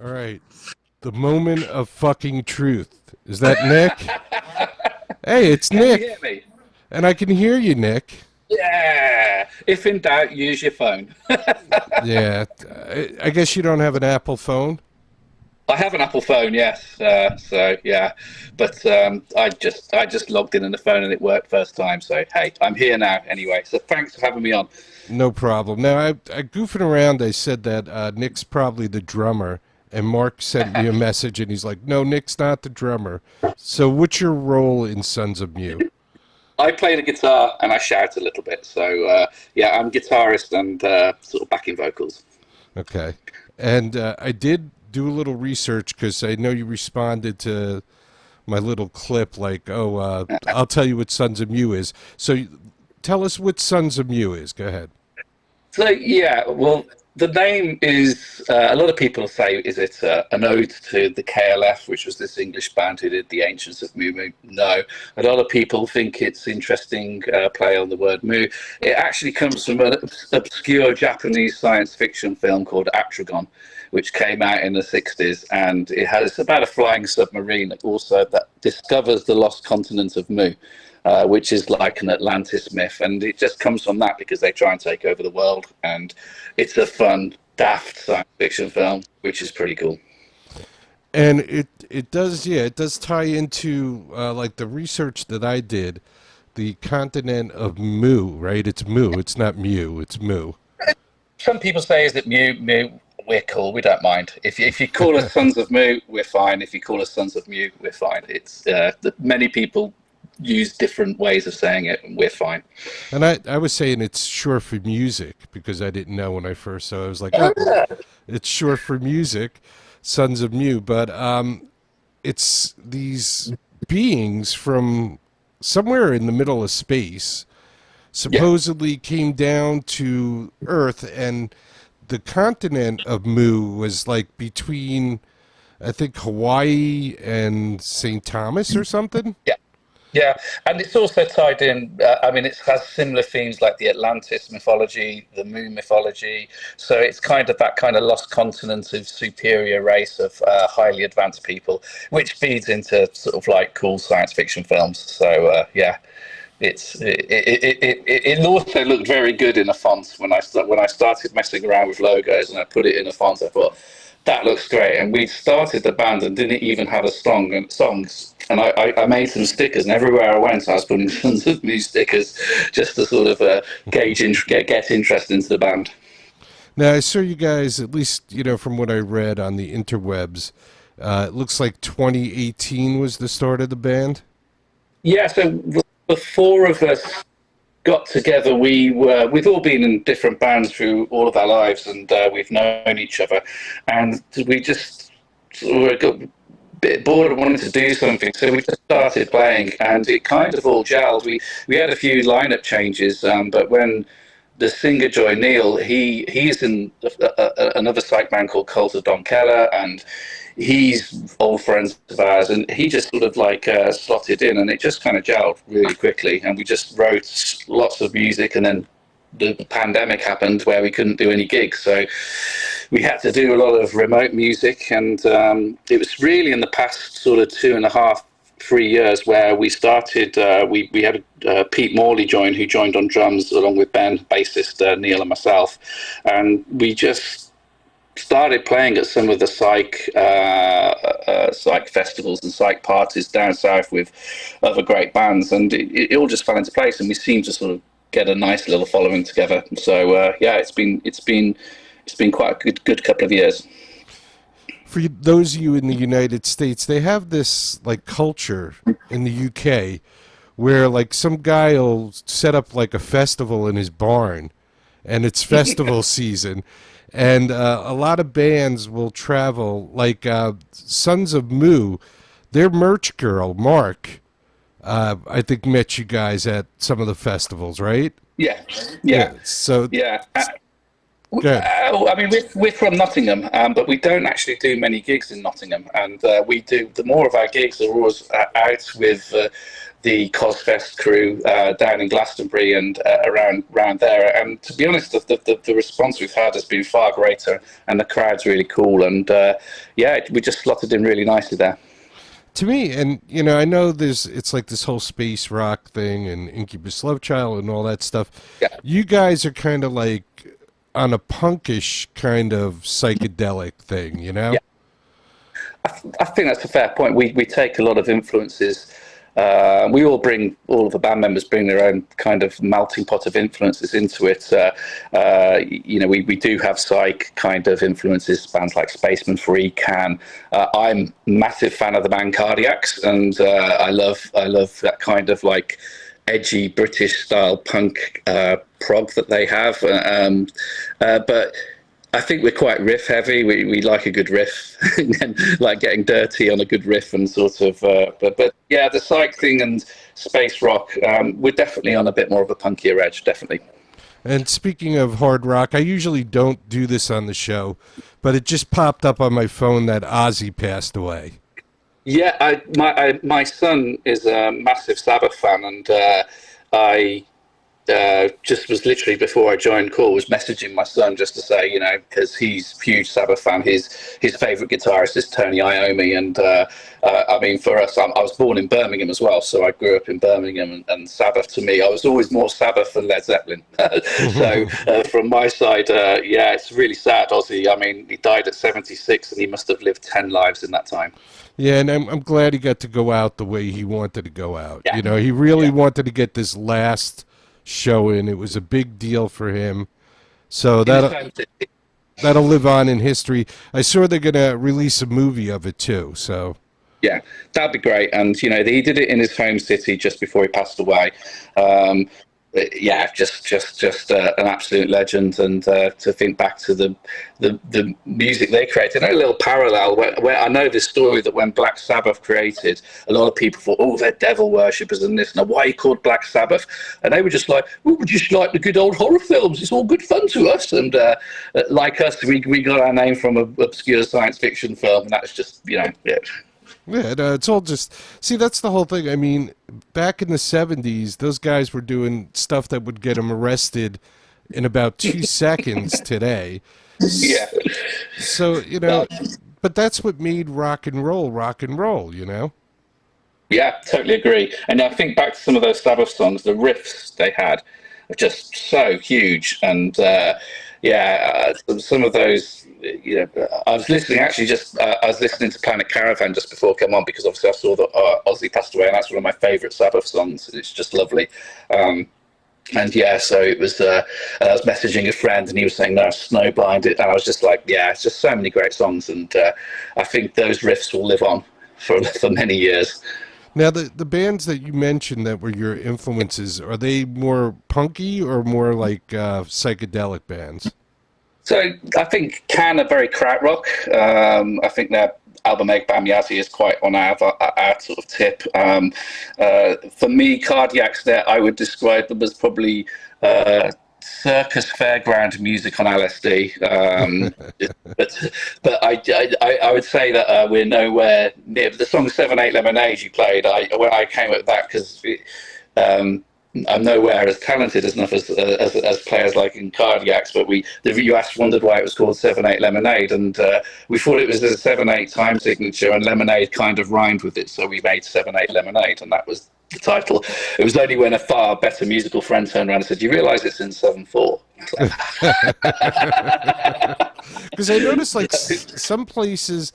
All right. The moment of fucking truth. Is that Nick? Hey, it's Can you hear Nick. me? And I can hear you, Nick. Yeah. If in doubt, use your phone. Yeah. I guess you don't have an Apple phone. I have an Apple phone, yes. So yeah, but I just logged in on the phone and it worked first time. So hey, I'm here now anyway. So thanks for having me on. No problem. Now, I goofing around, I said that Nick's probably the drummer. And Mark sent me a message and he's like, no, Nick's not the drummer. So what's your role in Sons of Mew? I play the guitar and I shout a little bit. So yeah, I'm guitarist and sort of backing vocals. Okay. And I did do a little research because I know you responded to my little clip like, oh, I'll tell you what Sons of Mew is. So tell us what Sons of Mew is. Go ahead. So yeah, well, the name is a lot of people say is it an ode to the KLF, which was this English band who did the Ancients of Mu Mu? No, a lot of people think it's interesting play on the word Mu. It actually comes from an obscure Japanese science fiction film called Atragon, which came out in the 60s, and it has about a flying submarine also that discovers the lost continent of Mu, which is like an Atlantis myth, and it just comes from that because they try and take over the world, and it's a fun, daft science fiction film, which is pretty cool. And it does, yeah, it does tie into like the research that I did, the continent of Mu, right? It's Mu. It's not Mew. It's Mu. Some people say, "Is it Mew? Mew." We're cool. We don't mind. If you call us Sons of Mu, we're fine. If you call us Sons of Mew, we're fine. It's many people use different ways of saying it, and we're fine. And I was saying it's short for music because I didn't know when I first saw it. I was like, oh, it's short for music, Sons of Mew. But it's these beings from somewhere in the middle of space Yeah. supposedly came down to Earth, and the continent of Mu was like between, I think, Hawaii and St. Thomas or something. Yeah. Yeah, and it's also tied in. I mean, it has similar themes like the Atlantis mythology, the Moon mythology. So it's kind of that kind of lost continent of superior race of highly advanced people, which feeds into sort of like cool science fiction films. So yeah, it also looked very good in a font when I started messing around with logos and I put it in a font. I thought that looks great. And we started the band and didn't even have a song and songs. And I made some stickers, and everywhere I went, I was putting tons of new stickers just to sort of get interest into the band. Now I saw you guys, at least from what I read on the interwebs. It looks like 2018 was the start of the band. Yeah, so the four of us got together. We've all been in different bands through all of our lives, and we've known each other, and we just sort of got a bit bored of wanting to do something, so we just started playing, and it kind of all gelled. We had a few lineup changes, but when the singer Joy Neal, he's in another psych band called Cult of Don Keller, and he's old friends of ours, and he just sort of like slotted in, and it just kind of gelled really quickly, and we just wrote lots of music, and then the pandemic happened where we couldn't do any gigs, so we had to do a lot of remote music, and it was really in the past sort of 2.5 3 years where we started. We had Pete Morley who joined on drums along with Ben, bassist Neil, and myself, and we just started playing at some of the psych festivals and psych parties down south with other great bands, and it all just fell into place, and we seemed to sort of get a nice little following together. So yeah, it's been quite a good couple of years. For those of you in the United States, they have this like culture in the UK where like some guy will set up like a festival in his barn, and it's festival season, and a lot of bands will travel. Like Sons of Moo, their merch girl Mark, I think met you guys at some of the festivals, right? Yeah, Yeah. yeah, So yeah. good. I mean, we're from Nottingham, but we don't actually do many gigs in Nottingham, and we do the more of our gigs are always out with the Cosfest crew down in Glastonbury and around there. And to be honest, the response we've had has been far greater, and the crowd's really cool. And yeah, we just slotted in really nicely there. To me, and you know, I know it's like this whole space rock thing and Incubus Love Child and all that stuff. Yeah. You guys are kind of like on a punkish kind of psychedelic thing, you know? Yeah. I think that's a fair point. We take a lot of influences. We all of the band members bring their own kind of melting pot of influences into it. You know, we do have psych kind of influences, bands like Spaceman Free, Can. I'm a massive fan of the band Cardiacs, and I love that kind of like edgy British style punk prog that they have. But I think we're quite riff heavy. We like a good riff and like getting dirty on a good riff and sort of. But yeah, the psych thing and space rock, we're definitely on a bit more of a punkier edge, definitely. And speaking of hard rock, I usually don't do this on the show, but it just popped up on my phone that Ozzy passed away. Yeah, my son is a massive Sabbath fan, and I just was literally before I joined call was messaging my son just to say, you know, because he's a huge Sabbath fan. His favorite guitarist is Tony Iommi, and I mean, for us, I was born in Birmingham as well, so I grew up in Birmingham, and Sabbath to me, I was always more Sabbath than Led Zeppelin. So from my side, yeah, it's really sad, Ozzy. I mean, he died at 76, and he must have lived 10 lives in that time. Yeah, and I'm glad he got to go out the way he wanted to go out. Yeah. You know, he really wanted to get this last show in. It was a big deal for him. So that'll live on in history. I saw they're going to release a movie of it too. So yeah, that'd be great. And you know, he did it in his home city just before he passed away. Yeah, just an absolute legend. And to think back to the music they created, a little parallel where I know this story that when Black Sabbath created, a lot of people thought, oh, they're devil worshippers and this. Now, why are you called Black Sabbath? And they were just like, oh, we just like the good old horror films. It's all good fun to us. And like us, we got our name from an obscure science fiction film, and that's just, you know, yeah. Yeah, it's all just... See, that's the whole thing. I mean, back in the 70s, those guys were doing stuff that would get them arrested in about 2 seconds today. Yeah. So, you know, but that's what made rock and roll, you know? Yeah, totally agree. And I think back to some of those Sabbath songs, the riffs they had are just so huge. And some of those... You know, I was listening I was listening to Planet Caravan just before I came on because obviously I saw that Ozzy passed away, and that's one of my favourite Sabbath songs. It's just lovely. And yeah, so it was. I was messaging a friend, and he was saying, "No, Snowblind," and I was just like, "Yeah, it's just so many great songs," and I think those riffs will live on for many years. Now, the bands that you mentioned that were your influences, are they more punky or more like psychedelic bands? So I think Can are very krautrock. I think their album Egg Bam Yazzie is quite on our sort of tip. For me, Cardiacs, there I would describe them as probably circus fairground music on LSD. But I would say that we're nowhere near the song 7/8 Lemonade you played. When I came at that because. I'm nowhere as talented enough as players like in Cardiacs, but you wondered why it was called 7/8 Lemonade, and we thought it was a 7/8 time signature, and lemonade kind of rhymed with it, so we made 7/8 Lemonade, and that was the title. It was only when a far better musical friend turned around and said, "You realise it's in 7/4?" Because I noticed, like some places,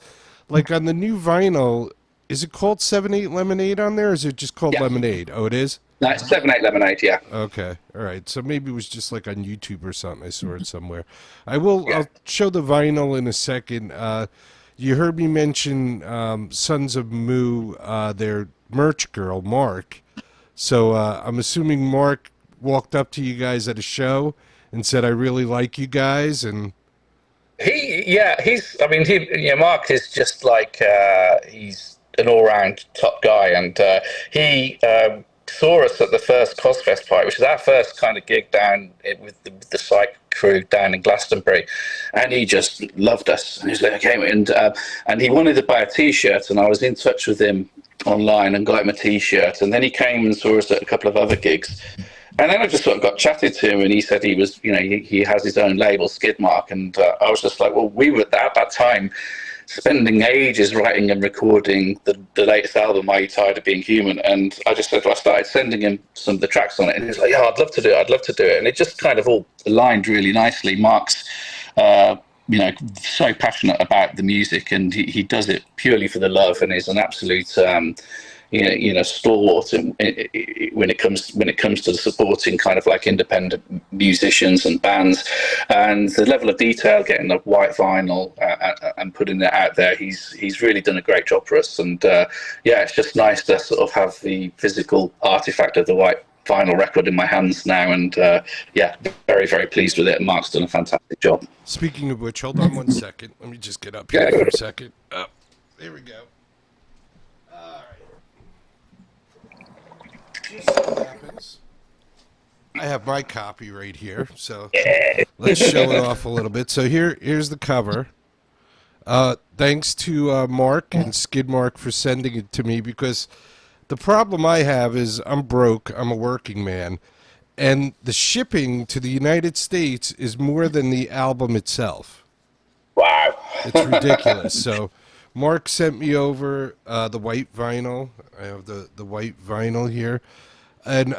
like on the new vinyl, is it called 7/8 Lemonade on there, or is it just called Lemonade? Oh, it is. No, it's 7/8 Lemonade, yeah. Okay, all right. So maybe it was just like on YouTube or something. I saw it somewhere. I'll show the vinyl in a second. You heard me mention Sons of Moo, their merch girl, Mark. So I'm assuming Mark walked up to you guys at a show and said, "I really like you guys," and Mark is just like he's an all-round top guy, and he saw us at the first Cosfest party, which was our first kind of gig down with the Psych crew down in Glastonbury, and he just loved us. And he's like, okay, and he wanted to buy a T-shirt, and I was in touch with him online and got him a T-shirt, and then he came and saw us at a couple of other gigs. And then I just sort of got chatted to him, and he said he was, he has his own label, Skidmark, and I was just like, well, we were at that time spending ages writing and recording the latest album, Are You Tired of Being Human? And I just said, I started sending him some of the tracks on it, and he was like, yeah, I'd love to do it. And it just kind of all aligned really nicely. Mark's, so passionate about the music, and he does it purely for the love, and is an absolute, stalwart when it comes to the supporting kind of like independent musicians and bands, and the level of detail, getting the white vinyl and putting it out there. He's really done a great job for us, and it's just nice to sort of have the physical artifact of the white vinyl record in my hands now, and very, very pleased with it. Mark's done a fantastic job. Speaking of which, hold on 1 second. Let me just get up here for a second. Oh, there we go. All right. Just so happens, I have my copy right here, so let's show it off a little bit. So here's the cover. Thanks to Mark and Skidmark for sending it to me, because the problem I have is I'm broke. I'm a working man. And the shipping to the United States is more than the album itself. Wow. It's ridiculous. So Mark sent me over the white vinyl. I have the white vinyl here. And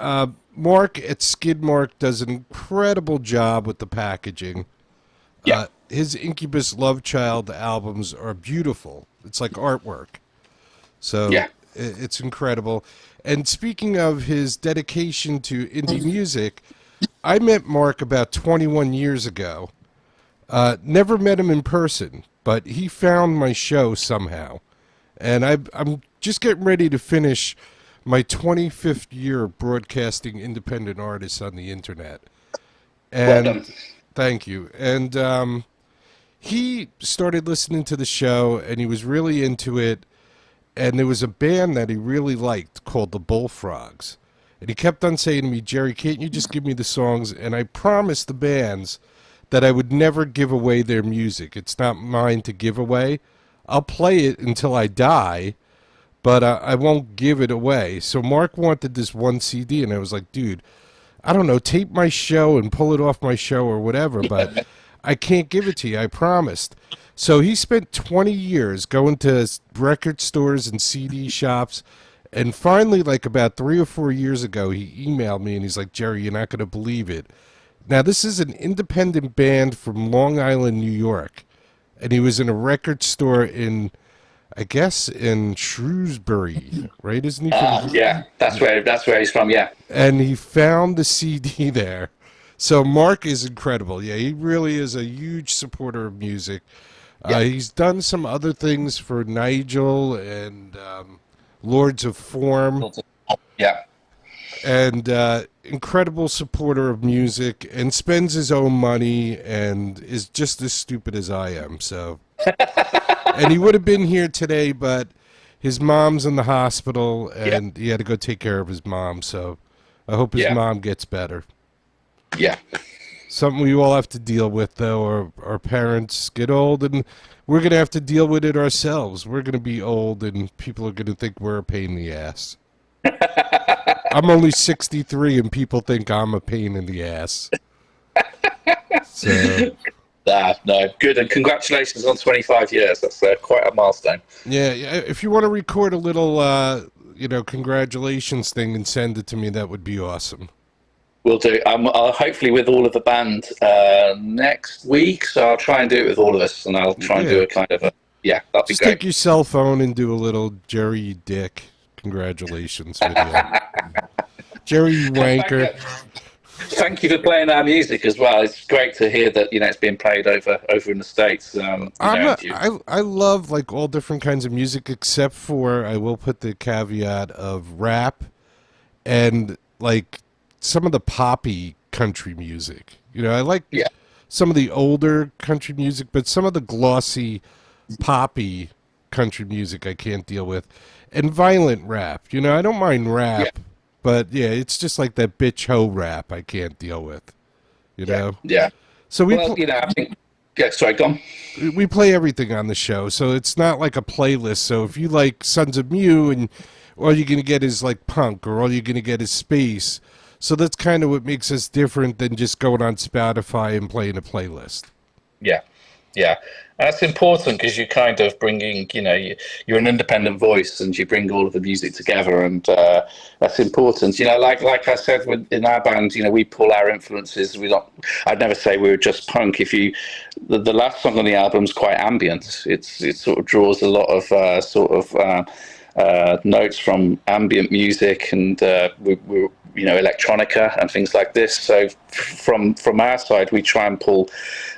Mark at Skidmark does an incredible job with the packaging. Yeah. His Incubus Love Child albums are beautiful. It's like artwork. So yeah. It's incredible. And speaking of his dedication to indie music, I met Mark about 21 years ago. Never met him in person, but he found my show somehow. And I'm just getting ready to finish my 25th year broadcasting independent artists on the internet. And well done. Thank you. And he started listening to the show, and he was really into it. And there was a band that he really liked called the Bullfrogs. And he kept on saying to me, Jerry, can't you just give me the songs? And I promised the bands that I would never give away their music. It's not mine to give away. I'll play it until I die, but I won't give it away. So Mark wanted this one CD, and I was like, dude, I don't know, tape my show and pull it off my show or whatever, but I can't give it to you. I promised. So he spent 20 years going to record stores and CD shops, and finally, like about 3 or 4 years ago, he emailed me, and he's like, Jerry, you're not going to believe it. Now, this is an independent band from Long Island, New York, and he was in a record store in, I guess, in Shrewsbury, right? Isn't he from? Yeah, that's where he's from, yeah. And he found the CD there. So Mark is incredible. Yeah, he really is a huge supporter of music. He's done some other things for Nigel and Lords of Form. Yeah. And incredible supporter of music, and spends his own money, and is just as stupid as I am. So, and he would have been here today, but his mom's in the hospital, and he had to go take care of his mom. So I hope his mom gets better. Yeah. Something we all have to deal with, though. Our parents get old, and we're going to have to deal with it ourselves. We're going to be old, and people are going to think we're a pain in the ass. I'm only 63, and people think I'm a pain in the ass. So, no, good, and congratulations on 25 years. That's quite a milestone. Yeah, if you want to record a little, congratulations thing and send it to me, that would be awesome. We'll do. Hopefully with all of the band next week, so I'll try and do it with all of us, and I'll try and do a kind of that'd be Just great. take your cell phone and do a little Jerry, you dick, congratulations video. Jerry, you wanker. Thank you for playing our music as well. It's great to hear that it's being played over in the States. I love like all different kinds of music, except for, I will put the caveat of rap and like some of the poppy country music. I like some of the older country music, but some of the glossy poppy country music I can't deal with. And violent rap. I don't mind rap, but it's just like that bitch hoe rap I can't deal with. You know? Yeah. So I think Yeah, sorry, gone. We play everything on the show, so it's not like a playlist. So if you like Sons of Mew and all you're gonna get is like punk, or all you're gonna get is space. So that's kind of what makes us different than just going on Spotify and playing a playlist. Yeah, yeah. That's important because you're kind of bringing, you're an independent voice and you bring all of the music together, and that's important. Like I said, in our band, we pull our influences. I'd never say we were just punk. The last song on the album is quite ambient. It sort of draws a lot of notes from ambient music, and we're electronica and things like this. So from our side, we try and pull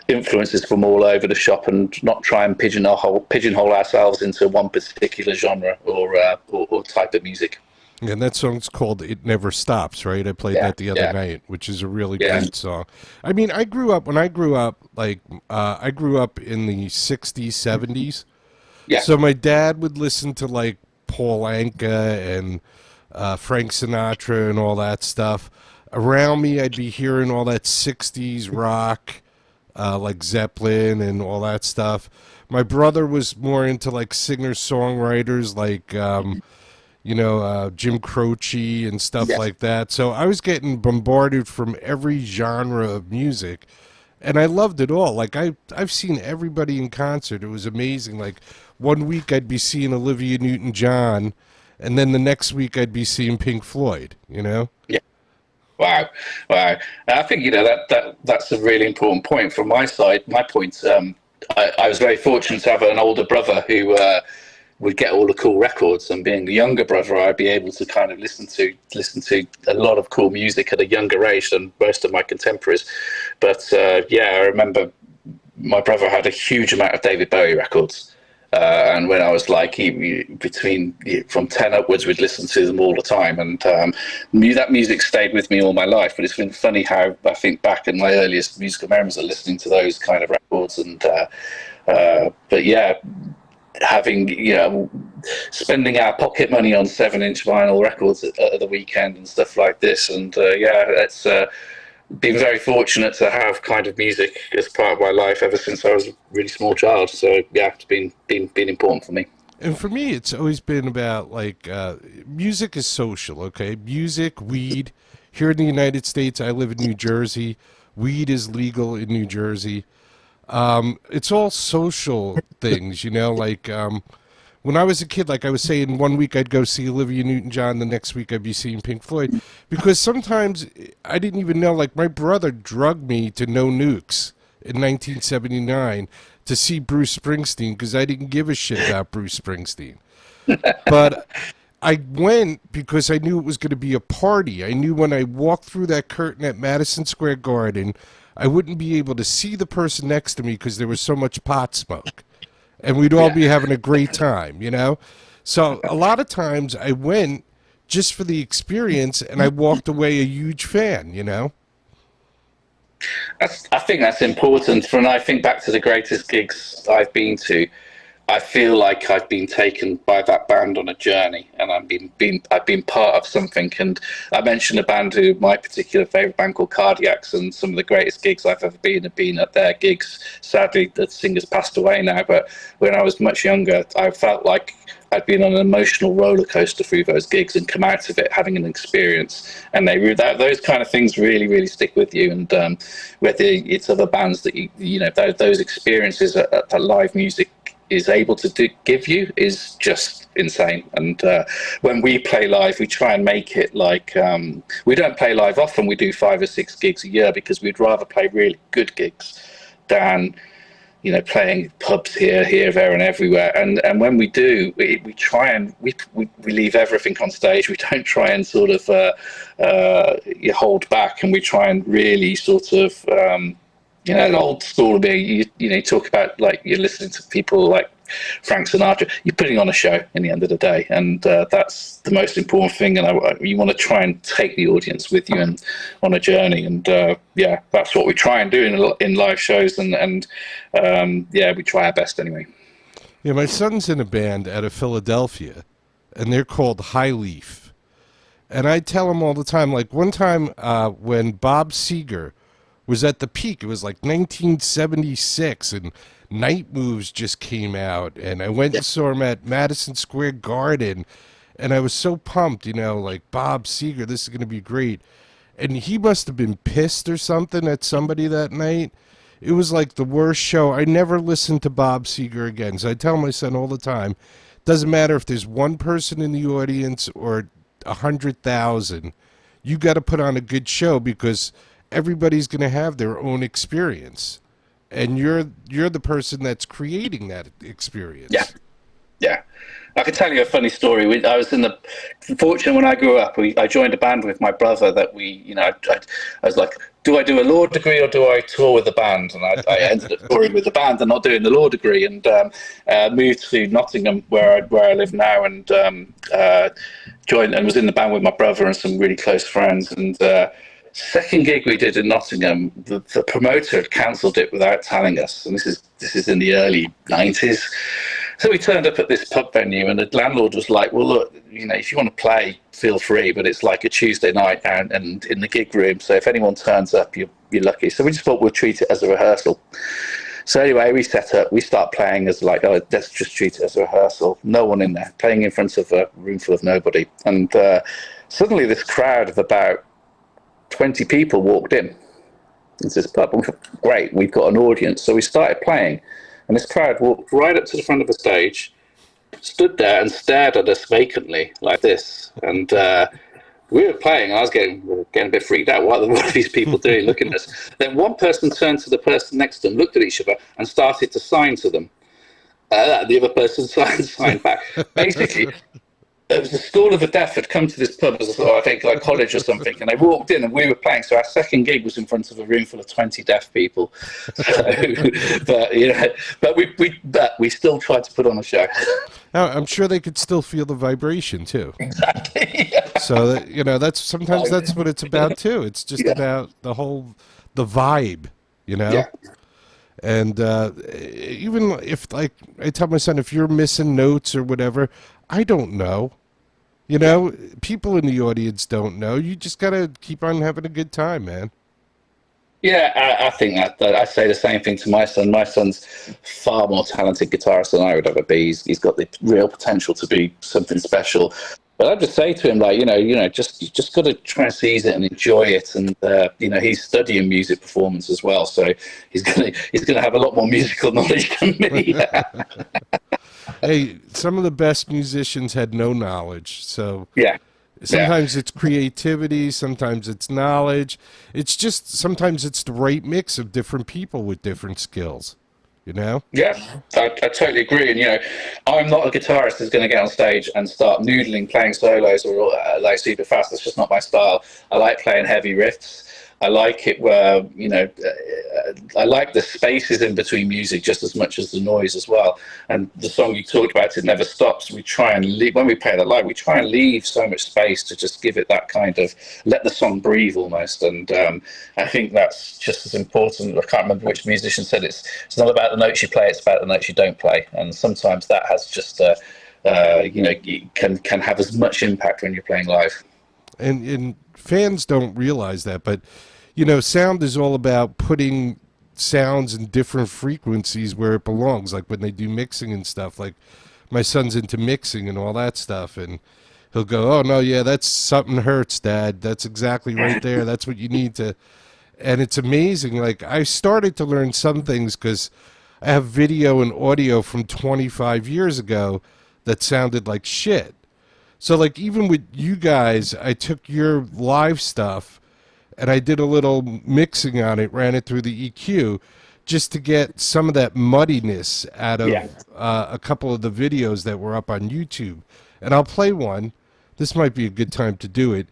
influences from all over the shop and not try and pigeonhole ourselves into one particular genre or type of music. And that song's called "It Never Stops," right? I played that the other night, which is a really great song. I mean, I grew up I grew up in the '60s, '70s. Yeah. So my dad would listen to like Paul Anka and Frank Sinatra and all that stuff. Around me, I'd be hearing all that '60s rock, like Zeppelin and all that stuff. My brother was more into like singer-songwriters like Jim Croce and stuff like that. So I was getting bombarded from every genre of music, and I loved it all. Like I've seen everybody in concert. It was amazing. Like one week I'd be seeing Olivia Newton-John, and then the next week I'd be seeing Pink Floyd. Yeah. Wow. I think that's a really important point from my side. My point. I was very fortunate to have an older brother who would get all the cool records, and being the younger brother, I'd be able to kind of listen to a lot of cool music at a younger age than most of my contemporaries. But I remember my brother had a huge amount of David Bowie records. And when I was like from 10 upwards, we'd listen to them all the time. And that music stayed with me all my life. But it's been funny how I think back in my earliest musical memories of listening to those kind of records. And but yeah, having spending our pocket money on 7-inch vinyl records at the weekend and stuff like this. And it's been very fortunate to have kind of music as part of my life ever since I was a really small child. So yeah, it's been important for me. And for me, it's always been about like music is social. Okay, music, weed. Here in the United States, I live in New Jersey. Weed is legal in New Jersey. It's all social things, like when I was a kid, like I was saying, one week I'd go see Olivia Newton-John, the next week I'd be seeing Pink Floyd, because sometimes I didn't even know, like my brother drugged me to No Nukes in 1979 to see Bruce Springsteen because I didn't give a shit about Bruce Springsteen. But I went because I knew it was going to be a party. I knew when I walked through that curtain at Madison Square Garden, I wouldn't be able to see the person next to me because there was so much pot smoke. And we'd all be having a great time, So a lot of times I went just for the experience, and I walked away a huge fan, I think that's important. When I think back to the greatest gigs I've been to, I feel like I've been taken by that band on a journey, and I've been part of something. And I mentioned a band my particular favourite band called Cardiacs, and some of the greatest gigs I've ever been have been at their gigs. Sadly, the singer's passed away now, but when I was much younger, I felt like I'd been on an emotional roller coaster through those gigs and come out of it having an experience. And those kind of things really, really stick with you. And whether it's other bands that those experiences that live music is able to give you is just insane. And when we play live, we try and make it like we don't play live often. We do 5 or 6 gigs a year because we'd rather play really good gigs than playing pubs here, there, and everywhere. And when we do, we try and we leave everything on stage. We don't try and sort of hold back, and we try and really sort of an old school being, you talk about like you're listening to people like Frank Sinatra, you're putting on a show in the end of the day, and that's the most important thing. And you want to try and take the audience with you and on a journey, and that's what we try and do in live shows, and we try our best anyway. Yeah, my son's in a band out of Philadelphia, and they're called High Leaf, and I tell him all the time. Like one time when Bob Seger was at the peak. It was like 1976, and Night Moves just came out, and I went and saw him at Madison Square Garden, and I was so pumped, like Bob Seger, this is going to be great. And he must have been pissed or something at somebody that night. It was like the worst show. I never listened to Bob Seger again. So I tell my son all the time, doesn't matter if there's one person in the audience or 100,000, you got to put on a good show because everybody's going to have their own experience, and you're the person that's creating that experience. Yeah. Yeah. I can tell you a funny story. I was fortunate when I grew up, I joined a band with my brother that I was like, do I do a law degree or do I tour with the band? And I ended up touring with the band and not doing the law degree, and moved to Nottingham where I live now, and joined and was in the band with my brother and some really close friends. And second gig we did in Nottingham, the promoter had cancelled it without telling us, and this is in the early 90s. So we turned up at this pub venue, and the landlord was like, well, look, if you want to play, feel free, but it's like a Tuesday night and in the gig room, so if anyone turns up, you're lucky. So we just thought we'll treat it as a rehearsal. So anyway, we set up, we start playing as like, oh, let's just treat it as a rehearsal. No one in there, playing in front of a room full of nobody. And suddenly this crowd of about 20 people walked in into this pub. And we thought, great, we've got an audience. So we started playing. And this crowd walked right up to the front of the stage, stood there and stared at us vacantly like this. And we were playing, and I was getting a bit freaked out. What are these people doing looking at us? Then one person turned to the person next to them, looked at each other, and started to sign to them. The other person signed back. Basically, it was the School of the Deaf had come to this pub as I think like college or something, and they walked in and we were playing. So our second gig was in front of a room full of 20 deaf people. So, but we still tried to put on a show. Now, I'm sure they could still feel the vibration too. Exactly. Yeah. So that, that's what it's about too. It's just about the vibe, Yeah. And even if, like, I tell my son, if you're missing notes or whatever, I don't know. People in the audience don't know. You just got to keep on having a good time, man. Yeah, I think that I say the same thing to my son. My son's far more talented guitarist than I would ever be. He's got the real potential to be something special. But I just say to him, like, you just got to try and seize it and enjoy it. And he's studying music performance as well, so he's gonna have a lot more musical knowledge than me. Hey, some of the best musicians had no knowledge, so Yeah. sometimes it's creativity, sometimes it's knowledge. It's just sometimes it's the right mix of different people with different skills. Yeah, I totally agree. And I'm not a guitarist who's going to get on stage and start noodling, playing solos or like super fast. That's just not my style. I like playing heavy riffs. I like it where I like the spaces in between music just as much as the noise as well. And the song you talked about, It Never Stops, we try and when we play that live, we try and leave so much space to just give it that kind of let the song breathe almost. And I think that's just as important. I can't remember which musician said it's not about the notes you play, it's about the notes you don't play. And sometimes that has just can have as much impact when you're playing live. And fans don't realize that, but sound is all about putting sounds in different frequencies where it belongs. Like when they do mixing and stuff, like my son's into mixing and all that stuff, and he'll go, oh no, yeah, that's something hurts, Dad. That's exactly right there. That's what you need to. And it's amazing. Like I started to learn some things because I have video and audio from 25 years ago that sounded like shit. So like even with you guys, I took your live stuff and I did a little mixing on it, ran it through the EQ just to get some of that muddiness out of a couple of the videos that were up on YouTube. And I'll play one. This might be a good time to do it.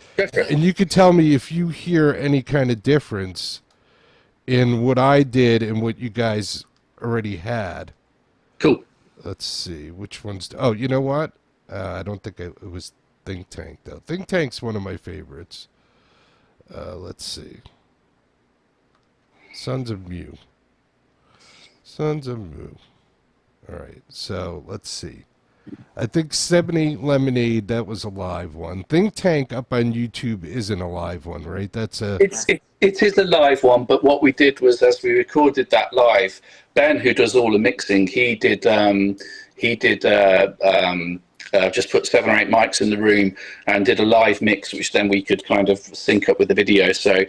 And you could tell me if you hear any kind of difference in what I did and what you guys already had. Cool. Let's see. Which one's... Oh, you know what? I don't think it was Think Tank, though. Think Tank's one of my favorites. Let's see. Sons of Mu. Sons of Mu. All right, so let's see. I think 7-8 Lemonade, that was a live one. Think Tank up on YouTube isn't a live one, right? That's a It is a live one, but what we did was, as we recorded that live, Ben, who does all the mixing, he did just put 7 or 8 mics in the room and did a live mix, which then we could kind of sync up with the video. So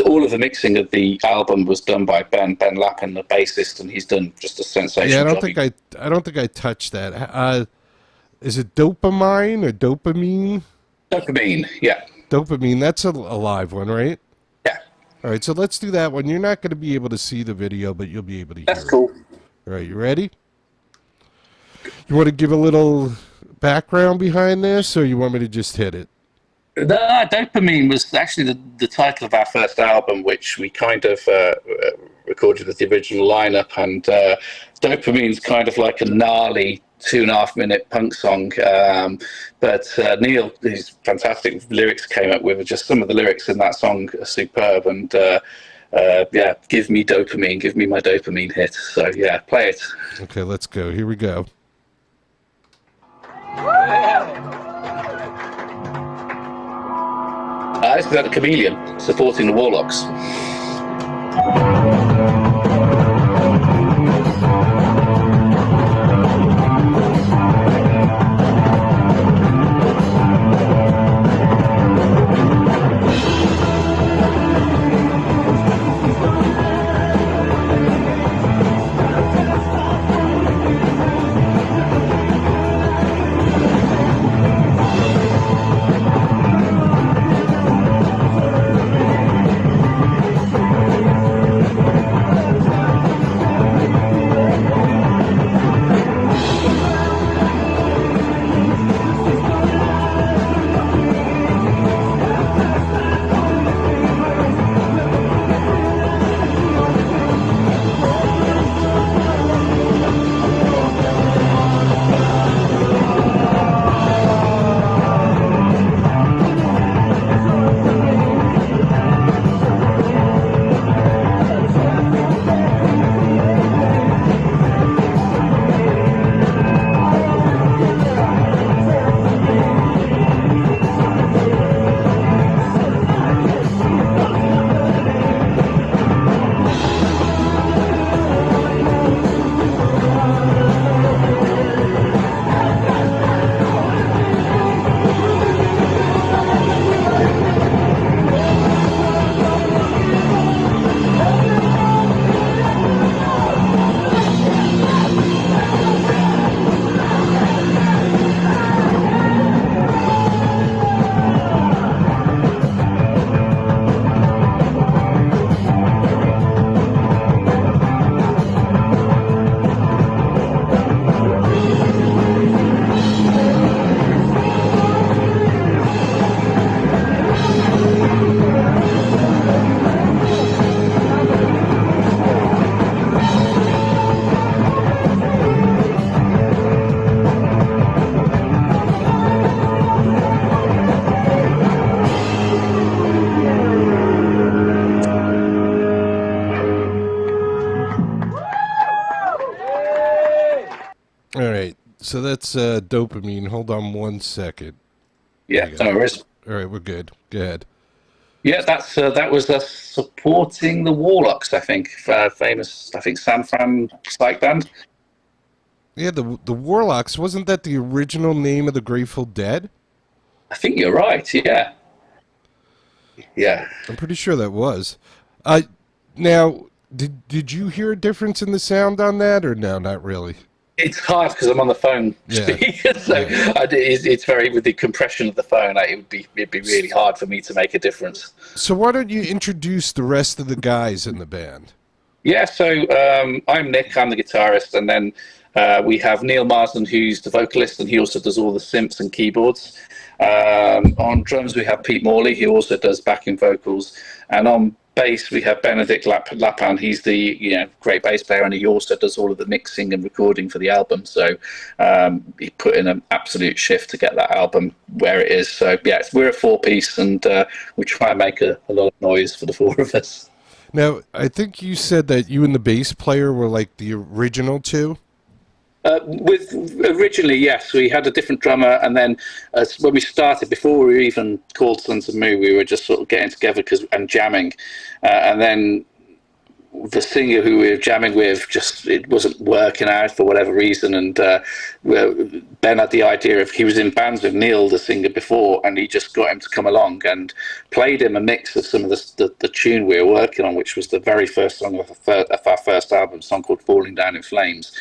all of the mixing of the album was done by Ben Lappin, the bassist, and he's done just a sensational yeah. job. I don't think I touched that. Is it Dopamine or Dopamine? Dopamine, yeah. Dopamine. That's a live one, right? Yeah, All right. So let's do that one. You're not going to be able to see the video, but you'll be able to that's hear cool. it. All right. You ready? You want to give a little background behind this, or you want me to just hit it? No, Dopamine was actually the title of our first album, which we kind of recorded with the original lineup. And Dopamine's kind of like a gnarly 2.5 minute punk song. But Neil, who's fantastic lyrics, came up with just some of the lyrics in that song are superb. And yeah, give me dopamine, give me my dopamine hit. So yeah, play it. Okay, let's go. Here we go. This is about the Chameleon supporting the Warlocks. All right. So that's Dopamine. Hold on 1 second. Yeah, no worries. All right, we're good. Go ahead. Yeah, that was us supporting the Warlocks, I think. Famous, I think, San Fran spike band. Yeah, the Warlocks, wasn't that the original name of the Grateful Dead? I think you're right. Yeah, yeah. I'm pretty sure that was. Now, did you hear a difference in the sound on that, or no, not really? It's hard because I'm on the phone speaker, so Yeah. it's very, with the compression of the phone. It'd be really hard for me to make a difference. So why don't you introduce the rest of the guys in the band? Yeah, so I'm Nick. I'm the guitarist, and then we have Neil Marsden, who's the vocalist, and he also does all the synths and keyboards. On drums, we have Pete Morley, who also does backing vocals, and on bass, we have Benedict Lapin. He's the great bass player, and he also does all of the mixing and recording for the album. So he put in an absolute shift to get that album where it is. So yeah, we're a 4-piece, and we try and make a lot of noise for the 4 of us. Now, I think you said that you and the bass player were like the original two. With originally, yes, we had a different drummer, and then when we started, before we were even called Sons of Moo, we were just sort of getting together and jamming, and then the singer who we were jamming with just it wasn't working out for whatever reason, and Ben had the idea of he was in bands with Neil, the singer, before, and he just got him to come along and played him a mix of some of the tune we were working on, which was the very first song of our first album, a song called "Falling Down in Flames."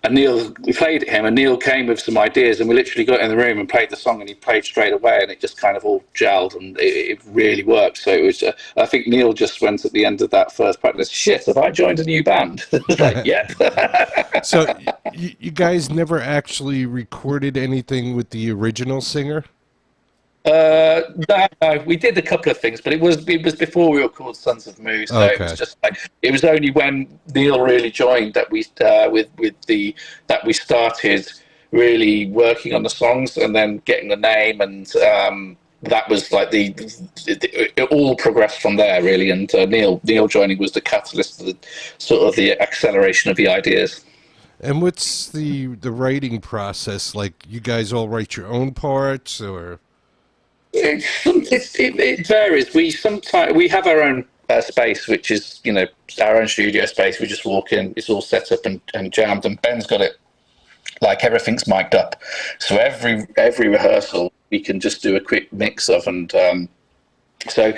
And we played it him, and Neil came with some ideas, and we literally got in the room and played the song, and he played straight away, and it just kind of all gelled, and it really worked. So it was, I think Neil just went at the end of that first practice, shit, have I joined a new band? Like, yeah. So you guys never actually recorded anything with the original singer? No, we did a couple of things, but it was before we were called Sons of Moo. So Okay. it was just like it was only when Neil really joined that we that we started really working on the songs and then getting the name, and that was like it all progressed from there really. And Neil joining was the catalyst of the sort of the acceleration of the ideas. And what's the writing process like? You guys all write your own parts, or? It varies. We have our own space, which is our own studio space. We just walk in. It's all set up and jammed. And Ben's got it like everything's mic'd up, so every rehearsal we can just do a quick mix of. And so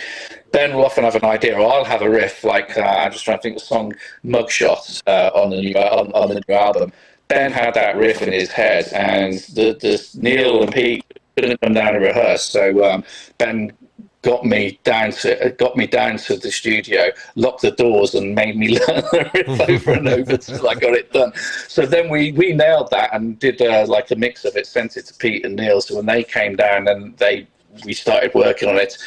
Ben will often have an idea, or I'll have a riff. Like I'm just trying to think of the song "Mugshot" on the new album. Ben had that riff in his head, and the Neil and Pete couldn't come down and rehearse. So Ben got me down to the studio, locked the doors, and made me learn the riff over and over until I got it done. So then we nailed that and did like a mix of it, sent it to Pete and Neil. So when they came down and we started working on it.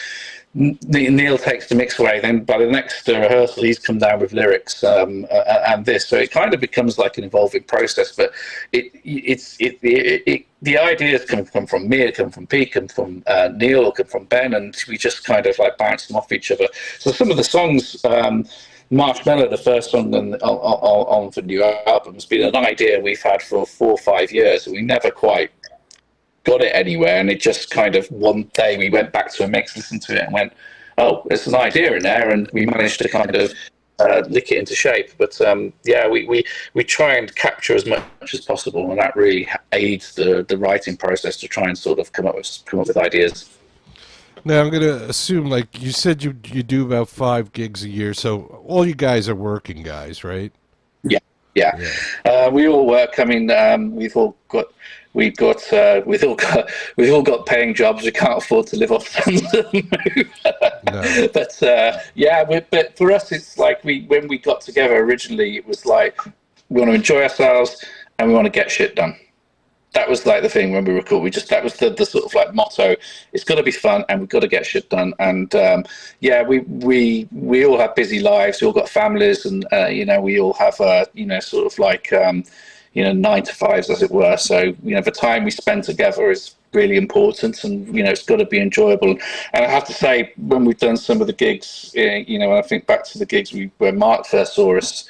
Neil takes the mix away. Then by the next rehearsal, he's come down with lyrics and this. So it kind of becomes like an evolving process. But the ideas come from me, come from Pete, come from Neil, come from Ben, and we just kind of like bounce them off each other. So some of the songs. Marshmallow, the first song on the new album, has been an idea we've had for 4 or 5 years, and we never quite got it anywhere. And it just kind of one day we went back to a mix, listened to it, and went, "Oh, there's an idea in there," and we managed to kind of lick it into shape. But yeah, we try and capture as much as possible, and that really aids the writing process to try and sort of come up with ideas. Now I'm gonna assume, like you said, you do about 5 gigs a year, so all you guys are working guys, right? Yeah. We all work. I mean, we've all got paying jobs. We can't afford to live off Sons of Moo. No. But but for us, it's like when we got together originally, it was like we want to enjoy ourselves and we want to get shit done. That was like the thing when we were cool. That was the sort of like motto. It's got to be fun, and we've got to get shit done. And we all have busy lives. We all got families, and we all have sort of like 9 to 5s, as it were. So the time we spend together is really important, and it's got to be enjoyable. And I have to say, when we've done some of the gigs, when I think back to the gigs where Mark first saw us,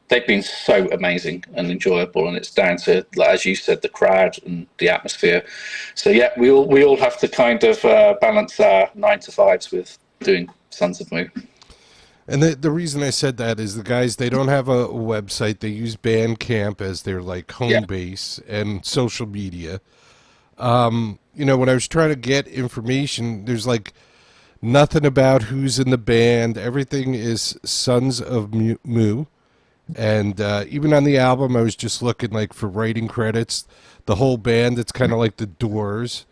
they've been so amazing and enjoyable, and it's down to, as you said, the crowd and the atmosphere. So yeah, we all have to kind of balance our 9 to 5s with doing Sons of Moo. And the reason I said that is the guys, they don't have a website. They use Bandcamp as their like home base and social media. When I was trying to get information, there's like nothing about who's in the band. Everything is Sons of Moo. And even on the album, I was just looking like for writing credits. The whole band, it's kind of like the Doors.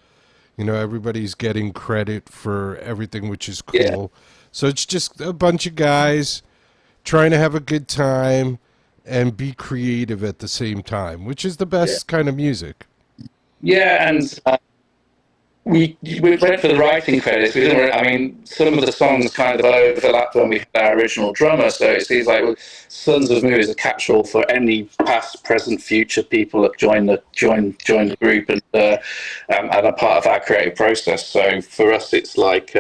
Everybody's getting credit for everything, which is cool. Yeah. So it's just a bunch of guys trying to have a good time and be creative at the same time, which is the best kind of music. Yeah, and we went for the writing credits. Some of the songs kind of overlapped when we had our original drummer, so it seems like Sons of Moo is a catch-all for any past, present, future people that join the group and are part of our creative process. So for us, it's like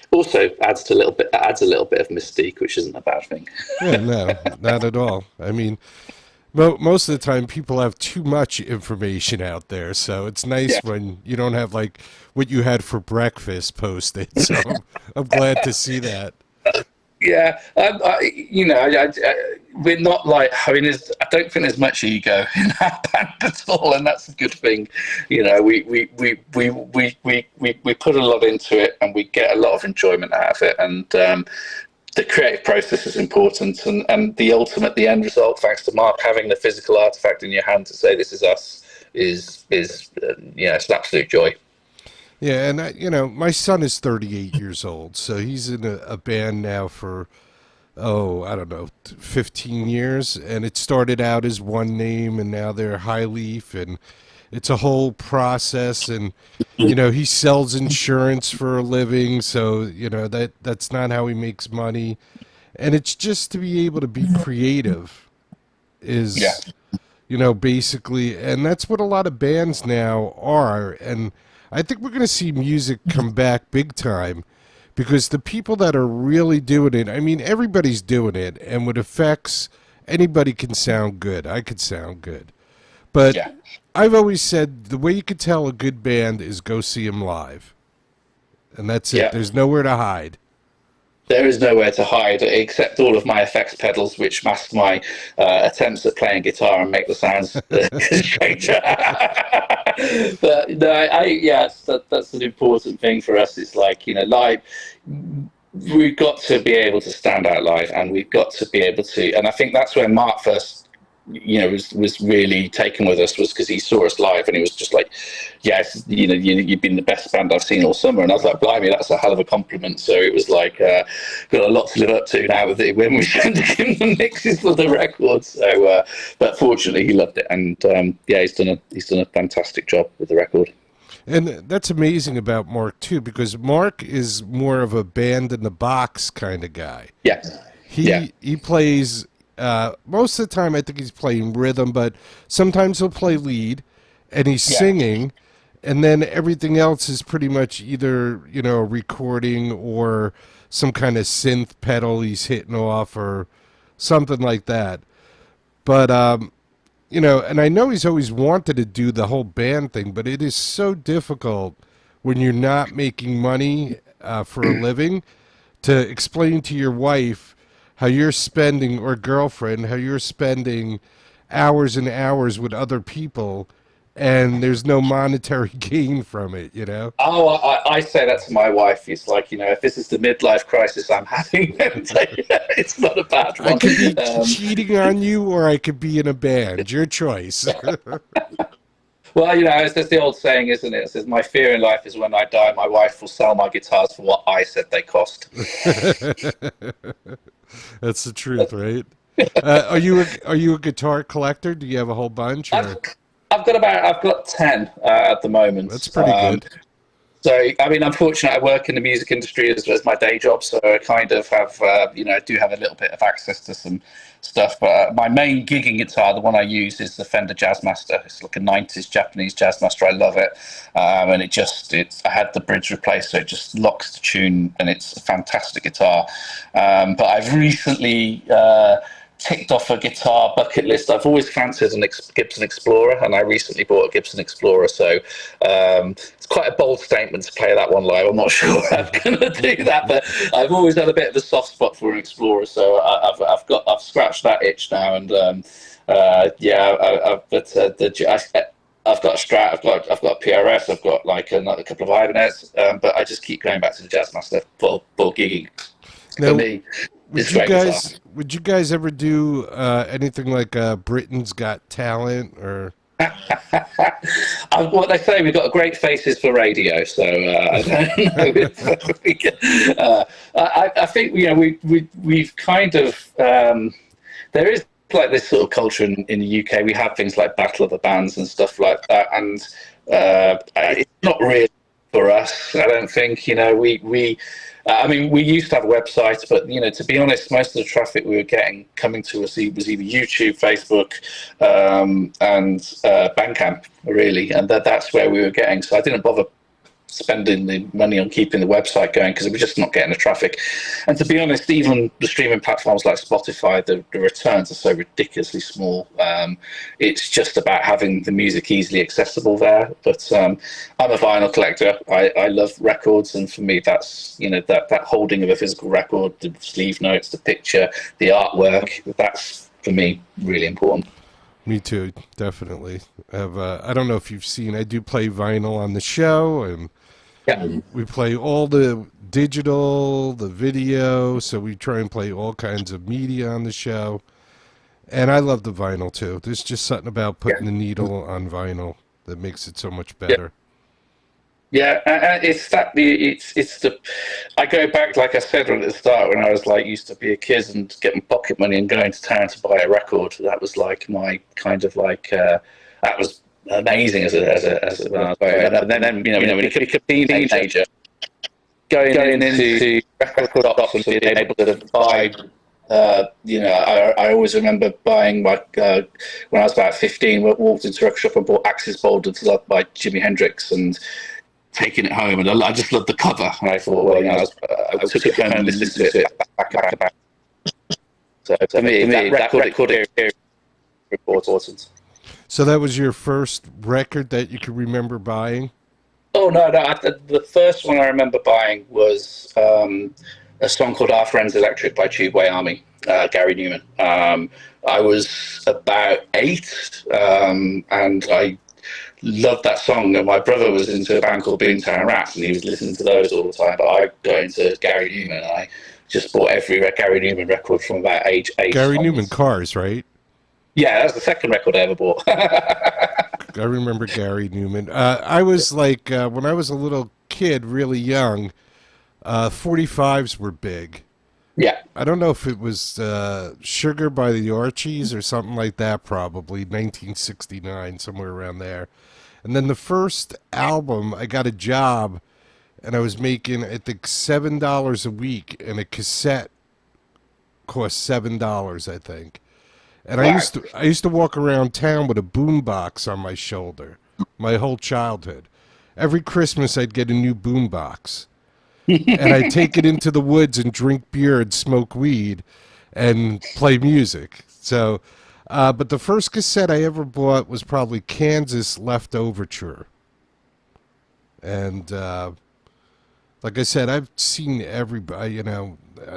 also adds a little bit of mystique, which isn't a bad thing. Yeah, no, not at all. I mean, Most of the time, people have too much information out there, so it's nice Yeah. when you don't have like what you had for breakfast posted. So I'm glad to see that. Yeah, we're not like. I mean, I don't think there's much ego in our band at all, and that's a good thing. We put a lot into it, and we get a lot of enjoyment out of it. And the creative process is important, and the end result, thanks to Mark having the physical artifact in your hand to say this is us, is it's an absolute joy. Yeah, and my son is 38 years old, so he's in a band now for I don't know, 15 years, and it started out as one name, and now they're High Leaf, and it's a whole process. And he sells insurance for a living, so that's not how he makes money. And it's just to be able to be creative Yeah, is basically, and that's what a lot of bands now are. And I think we're going to see music come back big time because the people that are really doing it, I mean, everybody's doing it, and with effects, anybody can sound good. I could sound good. But yeah. I've always said the way you could tell a good band is go see them live. And that's it. Yeah. There's nowhere to hide. There is nowhere to hide except all of my effects pedals, which mask my attempts at playing guitar and make the sounds change. But no, that's an important thing for us. It's like live. We've got to be able to stand out live, and we've got to be able to. And I think that's where Mark first was really taken with us, was because he saw us live and he was just like, yes, you've been the best band I've seen all summer. And I was like, blimey, that's a hell of a compliment. So it was like, got a lot to live up to now with it when we sent him the mixes for the record. So, but fortunately he loved it. And he's done a fantastic job with the record. And that's amazing about Mark, too, because Mark is more of a band in the box kind of guy. Yeah. He plays... most of the time, I think he's playing rhythm, but sometimes he'll play lead, and he's singing, and then everything else is pretty much either a recording or some kind of synth pedal he's hitting off or something like that. But and I know he's always wanted to do the whole band thing, but it is so difficult when you're not making money for a living to explain to your wife how you're spending, or girlfriend, how you're spending hours and hours with other people, and there's no monetary gain from it, Oh, I say that to my wife. It's like, if this is the midlife crisis I'm having, then it's not a bad one. I could be cheating on you, or I could be in a band. Your choice. Well, as there's the old saying, isn't it? It says, my fear in life is when I die, my wife will sell my guitars for what I said they cost. That's the truth, right? Are you a guitar collector? Do you have a whole bunch? Or? I've got 10 at the moment. That's pretty good. So, I mean, unfortunately, I work in the music industry as my day job, so I kind of have, I do have a little bit of access to some stuff. But my main gigging guitar, the one I use, is the Fender Jazzmaster. It's like a 90s Japanese Jazzmaster. I love it. And I had the bridge replaced, so it just locks the tune, and it's a fantastic guitar. But I've recently ticked off a guitar bucket list. I've always fancied a Gibson Explorer, and I recently bought a Gibson Explorer, so it's quite a bold statement to play that one live. I'm not sure I'm going to do that, but I've always had a bit of a soft spot for an Explorer, so I've scratched that itch now, and I've got a Strat, I've got a PRS, I've got like a couple of Ibanez, but I just keep going back to the Jazzmaster for gigging. Now, For me, would you guys ever do anything like Britain's Got Talent or? What they say, we've got great faces for radio, so I don't know if we can. I think we've kind of there is like this sort of culture in the UK. We have things like Battle of the Bands and stuff like that, and it's not really for us. I don't think I mean, we used to have websites, but to be honest, most of the traffic we were getting coming to us was either YouTube, Facebook, and Bandcamp, really, and that's where we were getting. So I didn't bother spending the money on keeping the website going because we're just not getting the traffic. And to be honest, even the streaming platforms like Spotify, the returns are so ridiculously small. It's just about having the music easily accessible there. But I'm a vinyl collector. I love records, and for me, that's that holding of a physical record, the sleeve notes, the picture, the artwork. That's for me really important. Me too, definitely. I don't know if you've seen, I do play vinyl on the show, and Yeah. we play all the digital, the video, so we try and play all kinds of media on the show. And I love the vinyl too. There's just something about putting the needle on vinyl that makes it so much better. Yeah, it's that it's the. I go back, like I said at the start, when I was like used to be a kid and getting pocket money and going to town to buy a record. That was like my kind of like that was amazing as a when I was growing up. And then when you become a teenager, going into record shops and being able to buy. I always remember buying when I was about 15. Walked into a record shop and bought Axis Bold and Love by Jimi Hendrix and taking it home, and I just loved the cover, and I thought, well, I took it home and listened to it back. So to me, that record is important. So that was your first record that you could remember buying? Oh no! The first one I remember buying was a song called "Our Friends Electric" by Tubeway Army, Gary Newman. I was about 8, and I loved that song, and my brother was into a band called Boomtown Rats, and he was listening to those all the time. But I got into Gary Newman, and I just bought every Gary Newman record from about age 8. Gary Newman, Cars, right? Yeah, that was the second record I ever bought. I remember Gary Newman. I was like, when I was a little kid, really young, 45s were big. Yeah. I don't know if it was Sugar by the Archies or something like that, probably 1969, somewhere around there. And then the first album, I got a job, and I was making, I think, $7 a week, and a cassette cost $7, I think. And Wow. I used to walk around town with a boombox on my shoulder, my whole childhood. Every Christmas, I'd get a new boombox. And I'd take it into the woods and drink beer and smoke weed and play music. So, but the first cassette I ever bought was probably Kansas Left Overture. And like I said, I've seen everybody,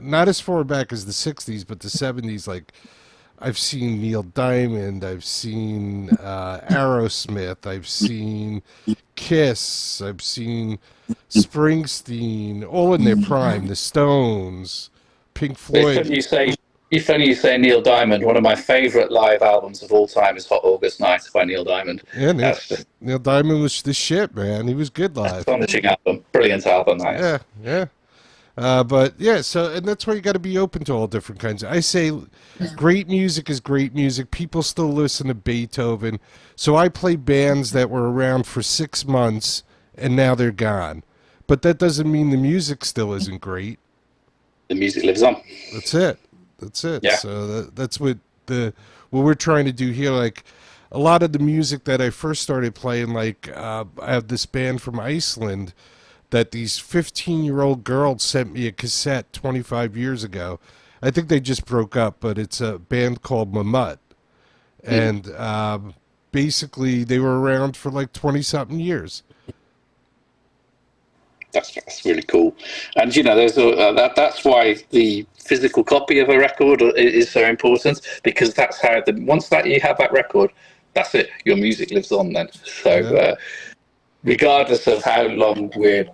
not as far back as the 60s, but the 70s. Like, I've seen Neil Diamond, I've seen Aerosmith, I've seen Kiss, I've seen Springsteen, all in their prime. The Stones, Pink Floyd. If only you say Neil Diamond. One of my favourite live albums of all time is Hot August Night by Neil Diamond. Yeah, Neil Diamond was the shit, man. He was good live. Astonishing album, brilliant album. Nice. Yeah. But yeah, and that's why you got to be open to all different kinds. I say great music is great music. People still listen to Beethoven. So I play bands that were around for 6 months and now they're gone. But that doesn't mean the music still isn't great. The music lives on. That's it. Yeah. So that's what we're trying to do here. Like, a lot of the music that I first started playing, like I have this band from Iceland that these 15-year-old girls sent me a cassette 25 years ago. I think they just broke up, but it's a band called Mamut. And basically, they were around for like 20-something years. That's really cool. And, there's that's why the physical copy of a record is so important, because that's how, once that you have that record, that's it. Your music lives on then. So... Yeah. Regardless of how long we're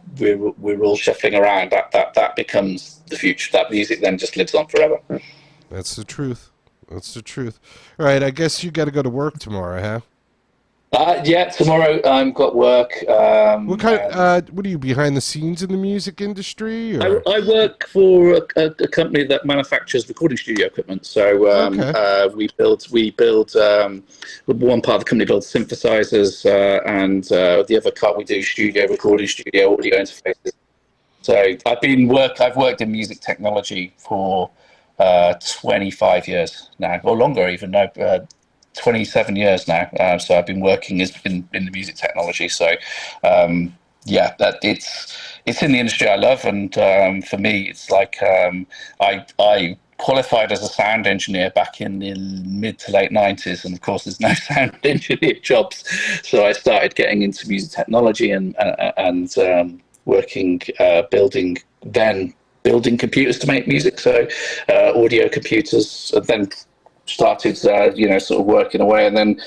all shuffling around, that becomes the future. That music then just lives on forever. That's the truth. All right, I guess you got to go to work tomorrow, huh? Yeah, tomorrow I've got work. What are you, behind the scenes in the music industry? Or? I work for a company that manufactures recording studio equipment. So we build one part of the company builds synthesizers, and the other part we do recording studio, audio interfaces. So I've worked in music technology for 25 years now, or longer even. 27 years now. So I've been working in the music technology. So yeah, that it's in the industry I love, and for me, it's like I qualified as a sound engineer back in the mid to late 90s, and of course, there's no sound engineer jobs, so I started getting into music technology and working building computers to make music, so audio computers, and then started sort of working away, and then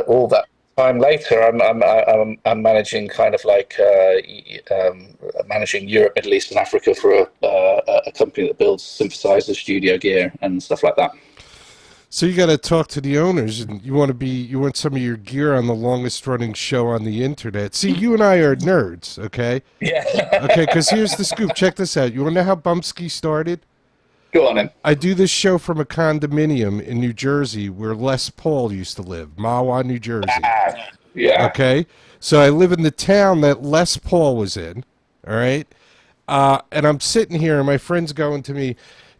all that time later, I'm managing kind of like managing Europe, Middle East, and Africa for a company that builds synthesizers, studio gear, and stuff like that. So you got to talk to the owners, and you want some of your gear on the longest running show on the internet. See, you and I are nerds, okay? Yeah. Okay, because here's the scoop. Check this out. You want to know how Bumpskey started? Go on then. I do this show from a condominium in New Jersey where Les Paul used to live, Mahwah, New Jersey. Yeah. Okay, so I live in the town that Les Paul was in. All right, and I'm sitting here, and my friend's going to me,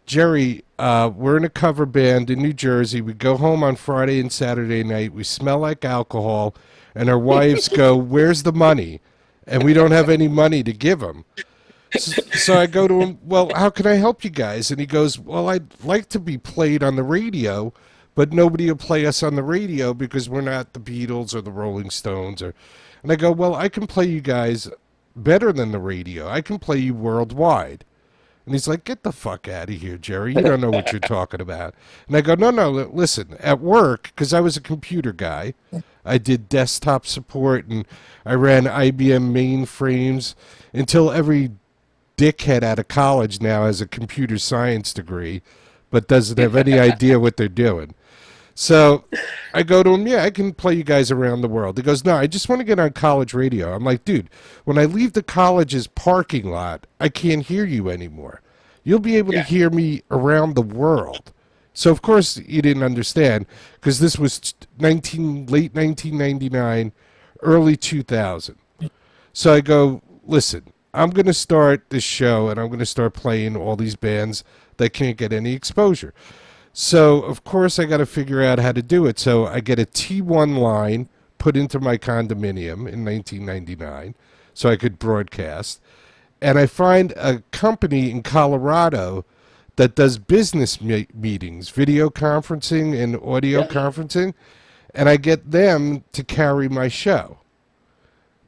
Jerry. We're in a cover band in New Jersey. We go home on Friday and Saturday night. We smell like alcohol, and our wives go, "Where's the money?" And we don't have any money to give them. So I go to him, well, how can I help you guys? And he goes, well, I'd like to be played on the radio, but nobody will play us on the radio because we're not the Beatles or the Rolling Stones. And I go, well, I can play you guys better than the radio. I can play you worldwide. And he's like, get the fuck out of here, Jerry. You don't know what you're talking about. And I go, no, listen, at work, because I was a computer guy, I did desktop support and I ran IBM mainframes until every dickhead out of college now has a computer science degree but doesn't have any idea what they're doing. So I go to him, yeah, I can play you guys around the world. He goes, no, I just want to get on college radio. I'm like, dude, when I leave the college's parking lot, I can't hear you anymore. You'll be able to hear me around the world. So, of course, you didn't understand because this was late 1999, early 2000. So I go, listen, I'm going to start this show, and I'm going to start playing all these bands that can't get any exposure. So, of course, I got to figure out how to do it. So I get a T1 line put into my condominium in 1999 so I could broadcast. And I find a company in Colorado that does business meetings, video conferencing and audio conferencing, and I get them to carry my show.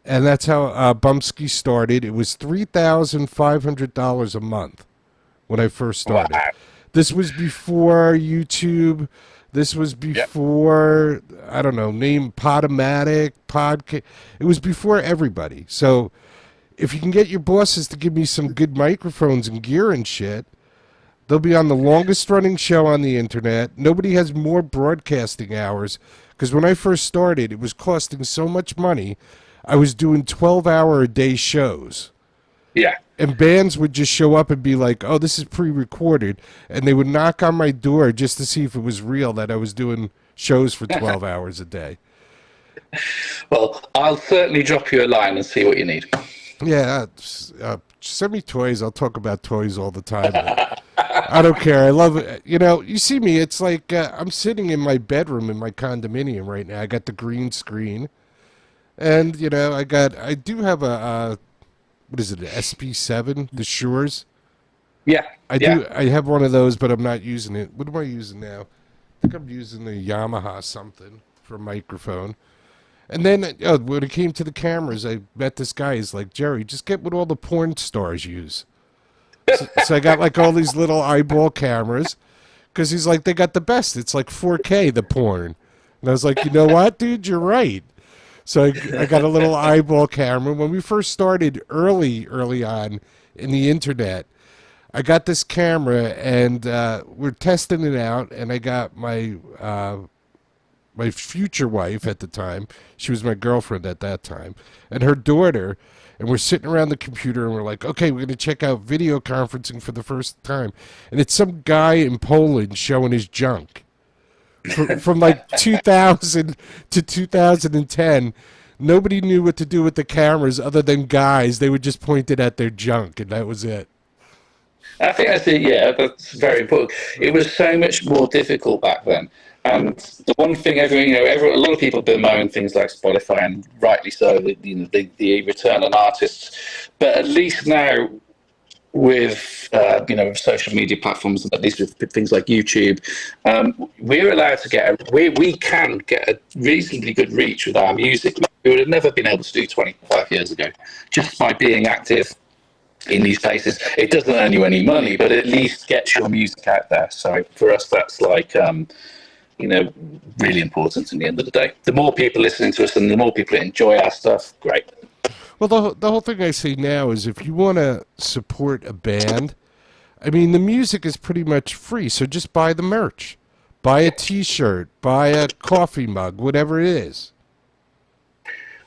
And that's how Bumpskey started. It was $3,500 a month when I first started. Wow. This was before YouTube. This was before, I don't know, name Podomatic, Podcast. It was before everybody. So if you can get your bosses to give me some good microphones and gear and shit, they'll be on the longest running show on the internet. Nobody has more broadcasting hours because when I first started, it was costing so much money. I was doing 12-hour-a-day shows. Yeah. And bands would just show up and be like, oh, this is pre-recorded. And they would knock on my door just to see if it was real that I was doing shows for 12 hours a day. Well, I'll certainly drop you a line and see what you need. Yeah, send me toys. I'll talk about toys all the time. I don't care. I love it. You know, you see me, it's like I'm sitting in my bedroom in my condominium right now. I got the green screen. And, you know, I do have what is it, an SP7, the Shures? Yeah. I have one of those, but I'm not using it. What am I using now? I think I'm using the Yamaha something for a microphone. And then when it came to the cameras, I met this guy. He's like, Jerry, just get what all the porn stars use. So I got like all these little eyeball cameras because he's like, they got the best. It's like 4K, the porn. And I was like, you know what, dude, you're right. So I got a little eyeball camera. When we first started early on in the internet, I got this camera and we're testing it out. And I got my future wife at the time. She was my girlfriend at that time. And her daughter. And we're sitting around the computer and we're like, okay, we're going to check out video conferencing for the first time. And it's some guy in Poland showing his junk. From like 2000 to 2010, nobody knew what to do with the cameras other than guys. They would just point it at their junk, and that was it. I think that's it. Yeah, that's very important. It was so much more difficult back then. And the one thing, a lot of people bemoan things like Spotify, and rightly so. The return on artists, but at least now with with social media platforms, at least with things like YouTube, we're allowed to we can get a reasonably good reach with our music. We would have never been able to do 25 years ago, just by being active in these places. It doesn't earn you any money, but at least gets your music out there. So for us, that's like really important in the end of the day. The more people listening to us and the more people enjoy our stuff, great. Well, the whole thing I say now is if you want to support a band, I mean, the music is pretty much free, so just buy the merch. Buy a T-shirt, buy a coffee mug, whatever it is.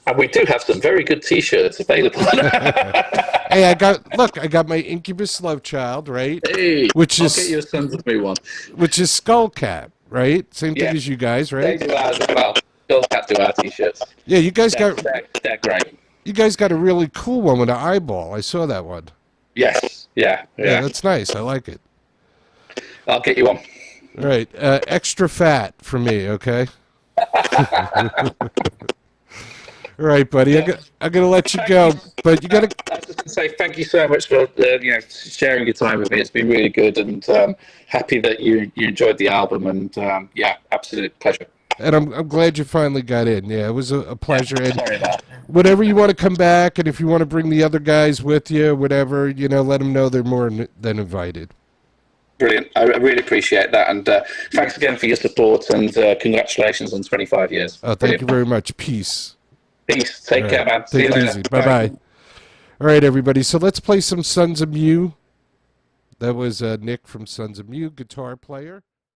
And we do have some very good T-shirts available. Hey, I got my Incubus Love Child, right? Hey, which I'll is get your Sons of Me one. Which is Skullcat, right? Same Yeah. thing as you guys, They right? do ours as well. They'll have to do our T-shirts. Yeah, you guys They're, got they're great. you guys got a really cool one with an eyeball. I saw that one. Yes. Yeah. Yeah, that's nice. I like it. I'll get you one. All right, extra fat for me, okay? All right, buddy. I'm gonna let you go, but you gotta. I was just going to say thank you so much for sharing your time with me. It's been really good, and happy that you enjoyed the album. And absolute pleasure. And I'm glad you finally got in. Yeah, it was a pleasure. And Sorry about that. whenever you want to come back, and if you want to bring the other guys with you, whatever, let them know they're more than invited. Brilliant. I really appreciate that, and thanks again for your support, and congratulations on 25 years. Oh, thank you very much. Peace. Peace. Take care, man. See Take you it later. easy. Bye-bye. All right, everybody. So let's play some Sons of Mew. That was Nick from Sons of Mew, guitar player.